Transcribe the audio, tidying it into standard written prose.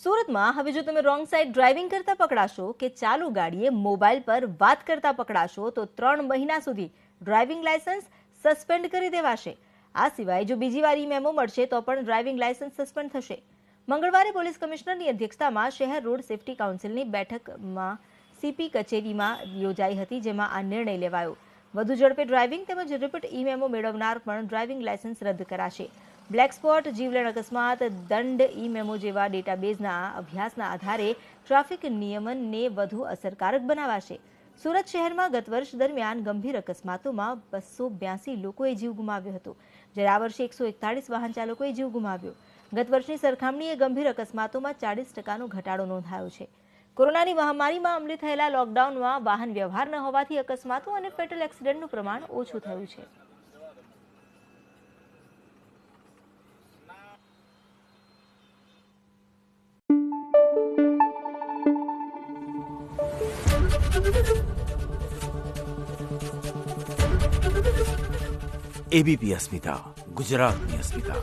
સુરતમાં હવે જો તમે રોંગ સાઈડ ડ્રાઇવિંગ કરતા પકડાશો કે ચાલુ ગાડીએ મોબાઈલ પર વાત કરતા પકડાશો તો 3 મહિના સુધી ડ્રાઇવિંગ લાયસન્સ સસ્પેન્ડ કરી દેવાશે। આ સિવાય જો બીજી વાર મેમો મળશે તો પણ ડ્રાઇવિંગ લાયસન્સ સસ્પેન્ડ થશે। મંગળવારે પોલીસ કમિશનરની અધ્યક્ષતામાં શહેર રોડ સેફટી કાઉન્સિલની બેઠકમાં સીપી કચેરીમાં યોજાઈ હતી, જેમાં આ નિર્ણય લેવાયો। વધુ ઝડપે ડ્રાઇવિંગ તેમજ રિપીટ મેમો મેળવનાર પણ ડ્રાઇવિંગ લાયસન્સ રદ કરાશે। બ્લેક સ્પોટ, જીવલેણ અકસ્માત, દંડ, મેમો જેવા ડેટાબેઝના અભ્યાસના આધારે ટ્રાફિક નિયમનને વધુ અસરકારક બનાવાશે। સુરત શહેરમાં ગત વર્ષ દરમિયાન ગંભીર અકસ્માતોમાં 282 લોકોએ જીવ ગુમાવ્યો હતો, જ્યારે આ વર્ષે 141 વાહન ચાલકોએ જીવ ગુમાવ્યો। ગત વર્ષની સરખામણીએ ગંભીર અકસ્માતોમાં 40% ઘટાડો નોંધાયો છે। કોરોનાની મહામારીમાં અમલી થયેલા લોકડાઉનમાં વાહન વ્યવહાર ન હોવાથી અકસ્માતો અને ફેટલ એક્સિડન્ટનું પ્રમાણ ઓછું થયું છે। एबीपी अस्मिता, गुजरातनी अस्मिता।